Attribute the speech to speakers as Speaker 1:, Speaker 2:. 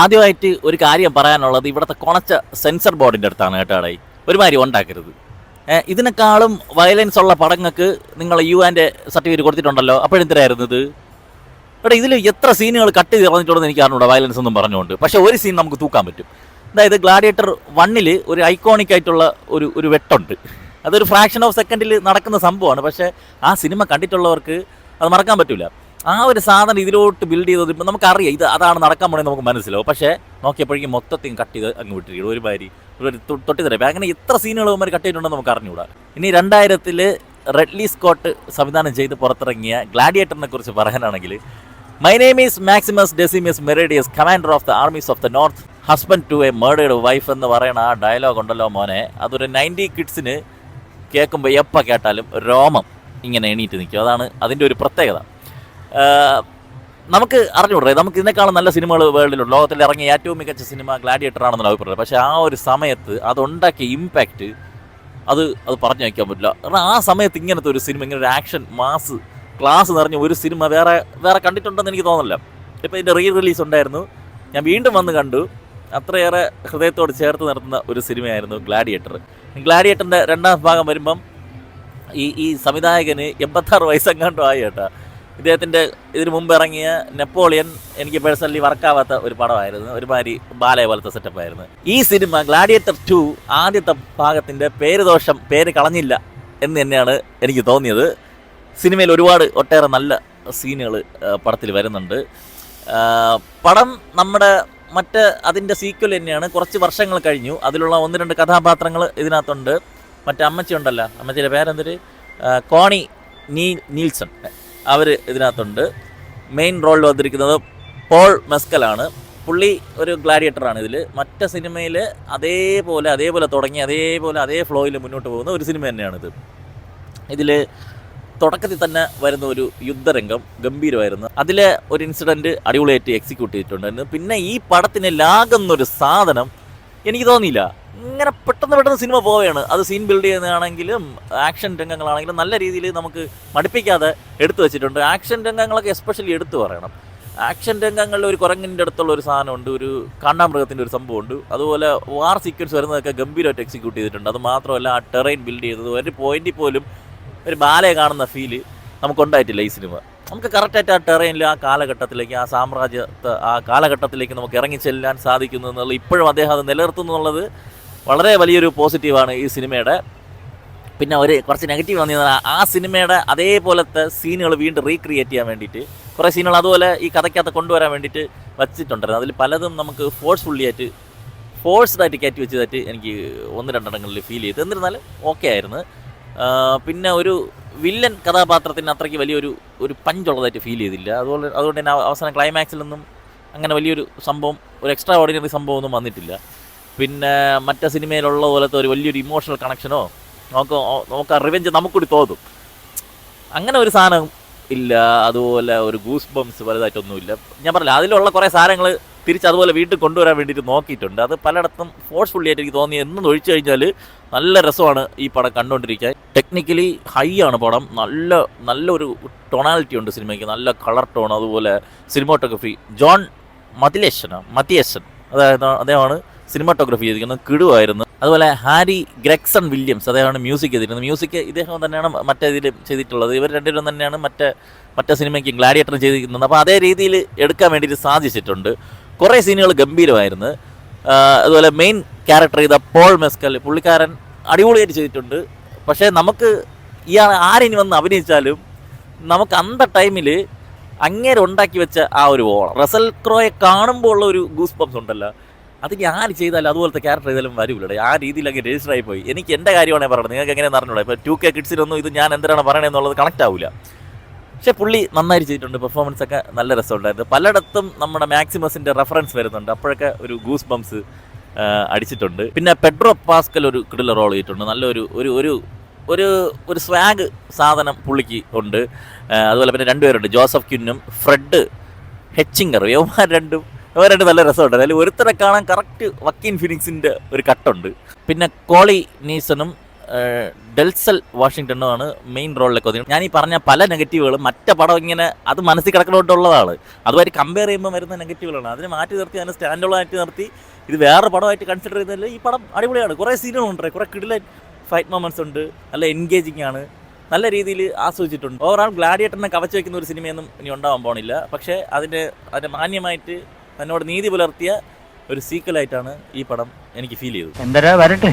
Speaker 1: ആദ്യമായിട്ട് ഒരു കാര്യം പറയാനുള്ളത് ഇവിടുത്തെ കൊണച്ച സെൻസർ ബോർഡിൻ്റെ അടുത്താണ് കേട്ടാടേ. ഒരുമാതിരി ഉണ്ടാക്കരുത്. ഇതിനേക്കാളും വയലൻസ് ഉള്ള പടങ്ങൾക്ക് നിങ്ങൾ UN സർട്ടിഫിക്കറ്റ് കൊടുത്തിട്ടുണ്ടല്ലോ. അപ്പോഴെന്തിനായിരുന്നു ഇത്? എടാ, ഇതിൽ എത്ര സീനുകൾ കട്ട് ചെയ്ത് കളഞ്ഞിട്ടുണ്ടെന്ന് എനിക്ക് അറിഞ്ഞൂടാ, വയലൻസ് ഒന്നും പറഞ്ഞുകൊണ്ട്. പക്ഷേ ഒരു സീൻ നമുക്ക് തൂക്കാൻ പറ്റും. അതായത് ഗ്ലാഡിയേറ്റർ 1 ഒരു ഐക്കോണിക് ആയിട്ടുള്ള ഒരു വെട്ടുണ്ട്. അതൊരു ഫ്രാക്ഷൻ ഓഫ് സെക്കൻഡിൽ നടക്കുന്ന സംഭവമാണ്. പക്ഷേ ആ സിനിമ കണ്ടിട്ടുള്ളവർക്ക് അത് മറക്കാൻ പറ്റില്ല. ആ ഒരു സാധനം ഇതിലോട്ട് ബിൽഡ് ചെയ്തത് ഇപ്പം നമുക്കറിയാം ഇത് അതാണ് നടക്കാൻ പോണെന്ന് നമുക്ക് മനസ്സിലാവും. പക്ഷേ നോക്കിയപ്പോഴേക്കും മൊത്തത്തിൽ കട്ട് ചെയ്ത് അങ്ങ് വിട്ടിരിക്കും. ഒരു ഭാര്യ ഒരു തൊട്ടിത്തരപ്പം അങ്ങനെ എത്ര സീനുകൾ അവന്മാർ കട്ട് ചെയ്തിട്ടുണ്ടെന്ന് നമുക്ക് അറിഞ്ഞുകൂടാ. ഇനി 2000 റെഡ്ലി സ്കോട്ട് സംവിധാനം ചെയ്ത് പുറത്തിറങ്ങിയ ഗ്ലാഡിയേറ്ററിനെ കുറിച്ച് പറയാനാണെങ്കിൽ, my name is Maximus Decimus Meridius, commander of the armies of the north, husband to a murdered wife എന്ന് പറയുന്ന ആ ഡയലോഗ് ഉണ്ടല്ലോ മോനെ, അതൊരു 90 കിഡ്സിന് കേൾക്കുമ്പോൾ എപ്പോൾ കേട്ടാലും രോമം ഇങ്ങനെ എണീറ്റ് നിൽക്കും. അതാണ് അതിൻ്റെ ഒരു പ്രത്യേകത. നമുക്ക് അറിഞ്ഞുകൂടേ, നമുക്ക് ഇതിനേക്കാളും നല്ല സിനിമകൾ വേൾഡിലുണ്ട്. ലോകത്തിൽ ഇറങ്ങിയ ഏറ്റവും മികച്ച സിനിമ ഗ്ലാഡിയേറ്റർ ആണെന്നുള്ള അഭിപ്രായം. പക്ഷേ ആ ഒരു സമയത്ത് അതുണ്ടാക്കിയ ഇമ്പാക്റ്റ് അത് പറഞ്ഞു വയ്ക്കാൻ പറ്റില്ല. കാരണം ആ സമയത്ത് ഇങ്ങനത്തെ ഒരു സിനിമ, ഇങ്ങനെ ഒരു ആക്ഷൻ മാസ് ക്ലാസ് നിറഞ്ഞ ഒരു സിനിമ വേറെ കണ്ടിട്ടുണ്ടെന്ന് എനിക്ക് തോന്നുന്നില്ല. ഇപ്പോൾ ഇതിൻ്റെ റിലീസ് ഉണ്ടായിരുന്നു, ഞാൻ വീണ്ടും വന്ന് കണ്ടു. അത്രയേറെ ഹൃദയത്തോട് ചേർത്ത് നിർത്തുന്ന ഒരു സിനിമയായിരുന്നു ഗ്ലാഡിയേറ്റർ. ഗ്ലാഡിയേറ്ററിൻ്റെ 2ാം ഭാഗം വരുമ്പം ഈ സംവിധായകന് 86 വയസ്സെങ്ങാണ്ടും ആയി കേട്ടോ. ഇദ്ദേഹത്തിൻ്റെ ഇതിന് മുമ്പ് ഇറങ്ങിയ നെപ്പോളിയൻ എനിക്ക് പേഴ്സണലി വർക്കാവാത്ത ഒരു പടമായിരുന്നു. ഒരുമാതിരി ബാലയ പോലത്തെ സെറ്റപ്പായിരുന്നു. ഈ സിനിമ ഗ്ലാഡിയേറ്റർ 2 ആദ്യത്തെ ഭാഗത്തിൻ്റെ പേര് കളഞ്ഞില്ല എന്ന് തന്നെയാണ് എനിക്ക് തോന്നിയത്. സിനിമയിൽ ഒട്ടേറെ നല്ല സീനുകൾ പടത്തിൽ വരുന്നുണ്ട്. പടം നമ്മുടെ അതിൻ്റെ സീക്വൽ തന്നെയാണ്. കുറച്ച് വർഷങ്ങൾ കഴിഞ്ഞു. അതിലുള്ള 1-2 കഥാപാത്രങ്ങൾ ഇതിനകത്തുണ്ട്. അമ്മച്ചി ഉണ്ടല്ലോ, അമ്മച്ചിയുടെ പേരെന്തൊരു കോണി നീൽസൺ, അവർ ഇതിനകത്തുണ്ട്. മെയിൻ റോളിൽ വന്നിരിക്കുന്നത് പോൾ മെസ്കലാണ്. പുള്ളി ഒരു ഗ്ലാഡിയേറ്ററാണ്. ഇതിൽ സിനിമയിൽ അതേപോലെ തുടങ്ങി അതേ ഫ്ലോയിൽ മുന്നോട്ട് പോകുന്ന ഒരു സിനിമ തന്നെയാണിത്. ഇതിൽ തുടക്കത്തിൽ തന്നെ വരുന്ന ഒരു യുദ്ധരംഗം ഗംഭീരമായിരുന്നു. അതിലെ ഒരു ഇൻസിഡൻറ്റ് അടിപൊളിയായിട്ട് എക്സിക്യൂട്ട് ചെയ്തിട്ടുണ്ടായിരുന്നു. പിന്നെ ഈ പടത്തിന് ലാഗെന്നൊരു സാധനം എനിക്ക് തോന്നിയില്ല. ഇങ്ങനെ പെട്ടെന്ന് സിനിമ പോവുകയാണ്. അത് സീൻ ബിൽഡ് ചെയ്യുന്നതാണെങ്കിലും ആക്ഷൻ രംഗങ്ങളാണെങ്കിലും നല്ല രീതിയിൽ നമുക്ക് മടുപ്പിക്കാതെ എടുത്തു വെച്ചിട്ടുണ്ട്. ആക്ഷൻ രംഗങ്ങളൊക്കെ എസ്പെഷ്യലി എടുത്തു പറയണം. ആക്ഷൻ രംഗങ്ങളിൽ ഒരു കുരങ്ങിൻ്റെ അടുത്തുള്ള ഒരു സാധനമുണ്ട്, ഒരു കാണ്ടാമൃഗത്തിൻ്റെ ഒരു സംഭവമുണ്ട്. അതുപോലെ വാർ സീക്വൻസ് വരുന്നതൊക്കെ ഗംഭീരമായിട്ട് എക്സിക്യൂട്ട് ചെയ്തിട്ടുണ്ട്. അത് മാത്രമല്ല ആ ടെറൈൻ ബിൽഡ് ചെയ്തത് ഒരു പോയിന്റിൽ പോലും ഒരു ബാലയെ കാണുന്ന ഫീല് നമുക്കുണ്ടായിട്ടില്ല ഈ സിനിമ. നമുക്ക് കറക്റ്റായിട്ട് ആ ടെറൈനിൽ ആ കാലഘട്ടത്തിലേക്ക്, ആ സാമ്രാജ്യത്തെ ആ കാലഘട്ടത്തിലേക്ക് നമുക്ക് ഇറങ്ങിച്ചെല്ലാൻ സാധിക്കുന്നു എന്നുള്ള ഇപ്പോഴും അദ്ദേഹം അത് നിലനിർത്തുന്നു എന്നുള്ളത് വളരെ വലിയൊരു പോസിറ്റീവാണ് ഈ സിനിമയുടെ. പിന്നെ കുറച്ച് നെഗറ്റീവ് വന്നിരുന്നത് ആ സിനിമയുടെ അതേപോലത്തെ സീനുകൾ വീണ്ടും റീക്രിയേറ്റ് ചെയ്യാൻ വേണ്ടിയിട്ട് കുറേ സീനുകൾ അതുപോലെ ഈ കഥയ്ക്കകത്ത് കൊണ്ടുവരാൻ വേണ്ടിയിട്ട് വച്ചിട്ടുണ്ടായിരുന്നു. അതിൽ പലതും നമുക്ക് ഫോഴ്സ്ഡായിട്ട് കയറ്റി വെച്ചതായിട്ട് എനിക്ക് 1-2 ഇടങ്ങളിൽ ഫീൽ ചെയ്തു. എന്നിരുന്നാലും ഓക്കെ ആയിരുന്നു. പിന്നെ ഒരു വില്ലൻ കഥാപാത്രത്തിന് അത്രയ്ക്ക് വലിയൊരു പഞ്ചുള്ളതായിട്ട് ഫീൽ ചെയ്തില്ല. അതുകൊണ്ട് തന്നെ അവസാനം ക്ലൈമാക്സിലൊന്നും അങ്ങനെ വലിയൊരു സംഭവം, ഒരു എക്സ്ട്രാ ഓർഡിനറി സംഭവമൊന്നും വന്നിട്ടില്ല. പിന്നെ സിനിമയിലുള്ള പോലത്തെ ഒരു വലിയൊരു ഇമോഷണൽ കണക്ഷനോ നമുക്ക് റിവെഞ്ച് നമുക്കൂടി തോന്നും, അങ്ങനെ ഒരു സാധനം ഇല്ല. അതുപോലെ ഒരു ഗൂസ് ബംസ് വലുതായിട്ടൊന്നുമില്ല. ഞാൻ പറഞ്ഞില്ല, അതിലുള്ള കുറേ സാധനങ്ങൾ തിരിച്ച് അതുപോലെ വീട്ടിൽ കൊണ്ടുവരാൻ വേണ്ടിയിട്ട് നോക്കിയിട്ടുണ്ട്. അത് പലയിടത്തും ഫോഴ്സ്ഫുള്ളി ആയിട്ട് എനിക്ക് തോന്നി. എന്നും ഒഴിച്ചു കഴിഞ്ഞാൽ നല്ല രസമാണ് ഈ പടം കണ്ടുകൊണ്ടിരിക്കാൻ. ടെക്നിക്കലി ഹൈ ആണ് പടം. നല്ലൊരു ടൊണാലിറ്റി ഉണ്ട് സിനിമയ്ക്ക്, നല്ല കളർ ടോൺ. അതുപോലെ സിനിമാറ്റോഗ്രഫി ജോൺ മതിയേഷൻ അദ്ദേഹമാണ് സിനിമാറ്റോഗ്രഫി ചെയ്തിരിക്കുന്നത്, കിടുവായിരുന്നു. അതുപോലെ ഹാരി ഗ്രെഗ്സൺ വില്യംസ് അദ്ദേഹമാണ് മ്യൂസിക് ചെയ്തിരുന്നത്. മ്യൂസിക് ഇദ്ദേഹം തന്നെയാണ് ഇതിൽ ചെയ്തിട്ടുള്ളത്. ഇവർ രണ്ടുപേരും തന്നെയാണ് മറ്റേ സിനിമയ്ക്ക് ഗ്ലാഡിയേറ്റർ ചെയ്തിരിക്കുന്നത്. അപ്പോൾ അതേ രീതിയിൽ എടുക്കാൻ വേണ്ടിയിട്ട് സാധിച്ചിട്ടുണ്ട്. കുറേ സീനുകൾ ഗംഭീരമായിരുന്നു. അതുപോലെ മെയിൻ ക്യാരക്ടർ ചെയ്ത പോൾ മെസ്കൽ, പുള്ളിക്കാരൻ അടിപൊളിയായിട്ട് ചെയ്തിട്ടുണ്ട്. പക്ഷേ നമുക്ക് ആരിനി വന്ന് അഭിനയിച്ചാലും നമുക്ക് ടൈമിൽ അങ്ങേരെ ഉണ്ടാക്കി വെച്ച ആ ഒരു ഓളം, റസൽ ക്രോയെ കാണുമ്പോൾ ഉള്ള ഒരു ഗൂസ് ബംസ് ഉണ്ടല്ലോ, അത് ഞാൻ ചെയ്താലും അതുപോലത്തെ ക്യാരക്ടർ ചെയ്താലും വരില്ല. ആ രീതിയിൽ അങ്ങ് രജിസ്റ്റർ ആയി പോയി. എനിക്ക് എൻ്റെ കാര്യമാണെങ്കിൽ പറയുന്നത്, നിങ്ങൾക്ക് എങ്ങനെയാണെന്ന് അറിഞ്ഞൂടാ. ഇപ്പോൾ 2K കിഡ്സിനൊന്നും ഇത് ഞാൻ എന്തിനാണ് പറയണതെന്നുള്ളത് കണക്റ്റ് ആവില്ല. പക്ഷേ പുള്ളി നന്നായിട്ട് ചെയ്തിട്ടുണ്ട്. പെർഫോമൻസ് ഒക്കെ നല്ല രസമുണ്ടായിരുന്നു. പലയിടത്തും നമ്മുടെ മാക്സിമസിൻ്റെ റെഫറൻസ് വരുന്നുണ്ട്. അപ്പോഴൊക്കെ ഒരു ഗൂസ് ബംസ് അടിച്ചിട്ടുണ്ട്. പിന്നെ പെഡ്രോ പാസ്കൽ ഒരു കിടില റോൾ ചെയ്തിട്ടുണ്ട്. നല്ലൊരു ഒരു സ്വാഗ് സാധനം പുള്ളിക്ക് ഉണ്ട്. അതുപോലെ പിന്നെ 2 പേരുണ്ട്, ജോസഫ് ക്യുന്നും ഫ്രെഡ് ഹെച്ചിങ്ങർ. ഇവർ രണ്ടും നല്ല രസമുണ്ട്. അതിൽ ഒരുത്തരെ കാണാൻ കറക്റ്റ് വക്കീൻ ഫിനിക്സിൻ്റെ ഒരു കട്ടുണ്ട്. പിന്നെ കോളി നീസണും ഡെൽസൽ വാഷിങ്ടണുമാണ് മെയിൻ റോളിലൊക്കെ വന്നത്. ഞാൻ ഈ പറഞ്ഞ പല നെഗറ്റീവുകളും മറ്റേ പടം ഇങ്ങനെ അത് മനസ്സിൽ കിടക്കണോട്ടുള്ളതാണ്. അതുമായിട്ട് കമ്പയർ ചെയ്യുമ്പോൾ വരുന്ന നെഗറ്റീവുകളാണ്. അതിനെ മാറ്റി നിർത്തി, അതിനെ സ്റ്റാൻഡേർഡ് ആയിട്ട് നിർത്തി ഇത് വേറെ പടമായിട്ട് കൺസിഡർ ചെയ്താൽ ഈ പടം അടിപൊളിയാണ്. കുറേ സീനുകളുണ്ട്, കുറേ കിടിലൻ ഫൈറ്റ് മൊമെൻറ്റ്സ് ഉണ്ട്, നല്ല എൻഗേജിങ് ആണ്, നല്ല രീതിയിൽ ആസ്വദിച്ചിട്ടുണ്ട്. ഓവറാൾ ഗ്ലാഡിയേറ്ററിനെ കവച്ച് വയ്ക്കുന്ന ഒരു സിനിമയൊന്നും ഇനി ഉണ്ടാവാൻ പോണില്ല. പക്ഷേ അതിൻ്റെ മാന്യമായിട്ട് തന്നോട് നീതി പുലർത്തിയ ഒരു സീക്വലായിട്ടാണ് ഈ പടം എനിക്ക് ഫീൽ ചെയ്തത്.
Speaker 2: എന്തരാ വരട്ടെ.